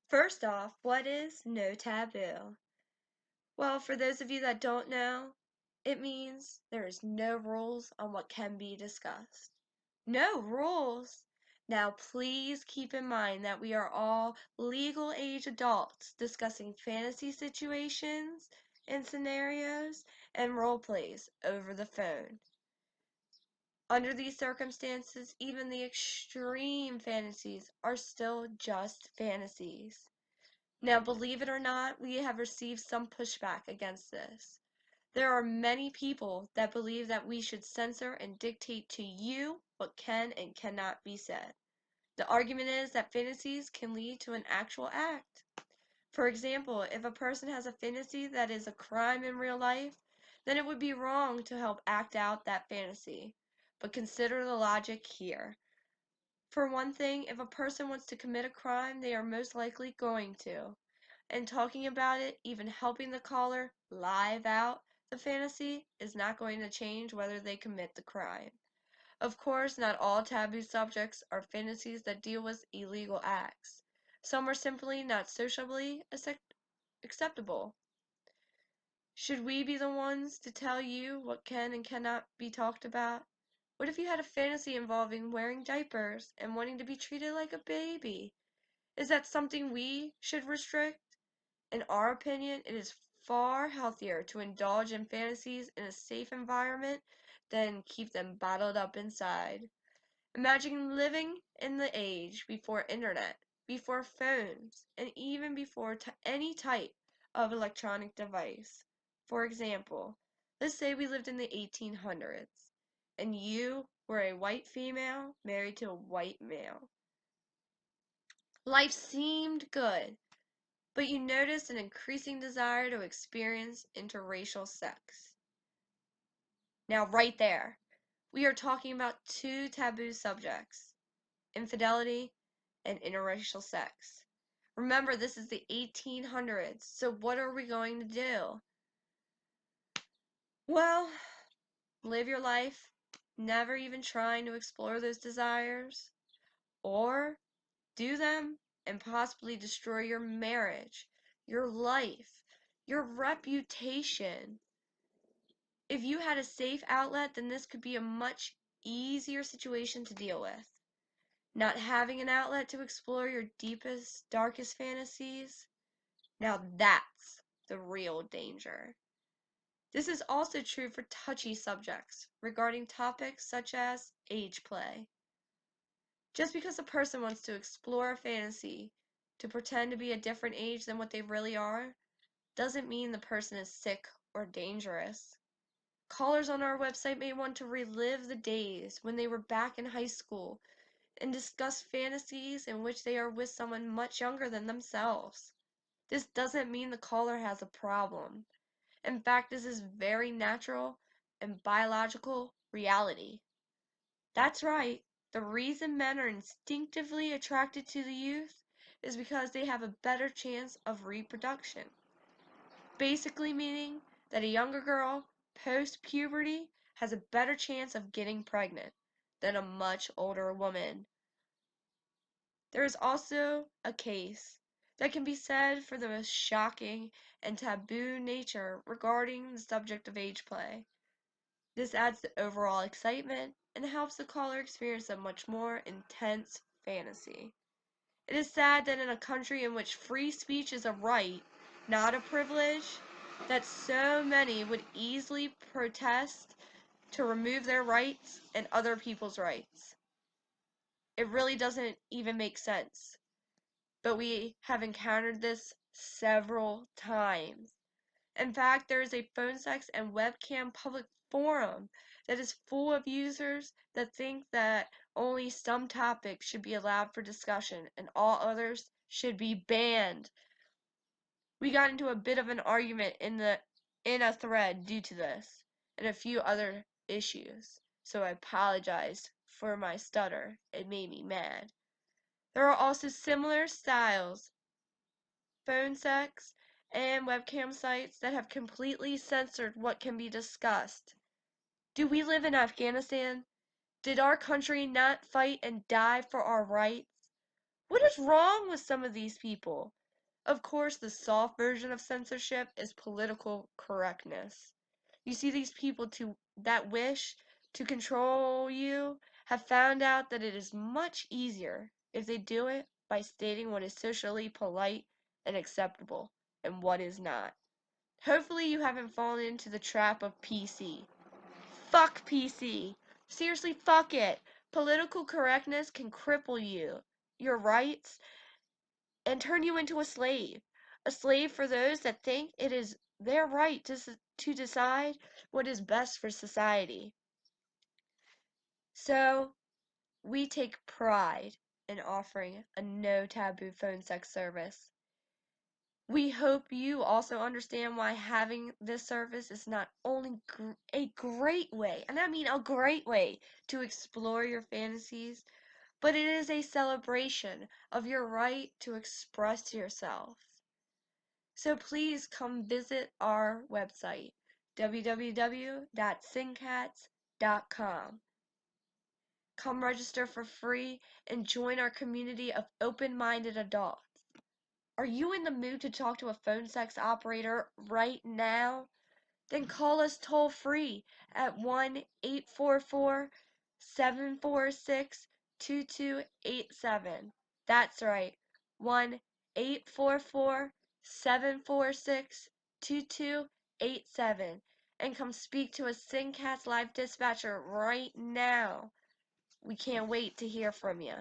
First off, what is no taboo? Well, for those of you that don't know, it means there is no rules on what can be discussed. No rules! Now, please keep in mind that we are all legal age adults discussing fantasy situations and scenarios and role plays over the phone. Under these circumstances, even the extreme fantasies are still just fantasies. Now, believe it or not, we have received some pushback against this. There are many people that believe that we should censor and dictate to you what can and cannot be said. The argument is that fantasies can lead to an actual act. For example, if a person has a fantasy that is a crime in real life, then it would be wrong to help act out that fantasy. But consider the logic here. For one thing, if a person wants to commit a crime, they are most likely going to. And talking about it, even helping the caller live out the fantasy, is not going to change whether they commit the crime. Of course, not all taboo subjects are fantasies that deal with illegal acts. Some are simply not socially acceptable. Should we be the ones to tell you what can and cannot be talked about? What if you had a fantasy involving wearing diapers and wanting to be treated like a baby? Is that something we should restrict? In our opinion, it is far healthier to indulge in fantasies in a safe environment than keep them bottled up inside. Imagine living in the age before internet, before phones, and even before any type of electronic device. For example, let's say we lived in the 1800s, and you were a white female married to a white male. Life seemed good, but you noticed an increasing desire to experience interracial sex. Now, right there, we are talking about two taboo subjects: infidelity and interracial sex. Remember, this is the 1800s, so what are we going to do? Well, live your life never even trying to explore those desires, or do them and possibly destroy your marriage, your life, your reputation. If you had a safe outlet, then this could be a much easier situation to deal with. Not having an outlet to explore your deepest, darkest fantasies, now that's the real danger. This is also true for touchy subjects regarding topics such as age play. Just because a person wants to explore a fantasy to pretend to be a different age than what they really are, doesn't mean the person is sick or dangerous. Callers on our website may want to relive the days when they were back in high school and discuss fantasies in which they are with someone much younger than themselves. This doesn't mean the caller has a problem. In fact, this is very natural and biological reality. That's right. The reason men are instinctively attracted to the youth is because they have a better chance of reproduction. Basically meaning that a younger girl post-puberty has a better chance of getting pregnant than a much older woman. There is also a case that can be said for the most shocking and taboo nature regarding the subject of age play. This adds to overall excitement and helps the caller experience a much more intense fantasy. It is sad that in a country in which free speech is a right, not a privilege, that so many would easily protest to remove their rights and other people's rights. It really doesn't even make sense. But we have encountered this several times. In fact, there is a phone sex and webcam public forum that is full of users that think that only some topics should be allowed for discussion and all others should be banned. We got into a bit of an argument in a thread due to this and a few other issues, so I apologize for my stutter. It made me mad. There are also similar styles, phone sex, and webcam sites that have completely censored what can be discussed. Do we live in Afghanistan? Did our country not fight and die for our rights? What is wrong with some of these people? Of course, the soft version of censorship is political correctness. You see, these people that wish to control you have found out that it is much easier if they do it by stating what is socially polite and acceptable and what is not. Hopefully you haven't fallen into the trap of PC. Fuck PC. Seriously, fuck it. Political correctness can cripple your rights, and turn you into a slave. A slave for those that think it is their right to decide what is best for society. So, we take pride in offering a no taboo phone sex service. We hope you also understand why having this service is not only a great way, and I mean a great way, to explore your fantasies, but it is a celebration of your right to express yourself. So please come visit our website, www.SINcats.com. Come register for free and join our community of open-minded adults. Are you in the mood to talk to a phone sex operator right now? Then call us toll free at 1-844-746-2287. That's right, 1-844-746-2287. And come speak to a SINcats live dispatcher right now. We can't wait to hear from you.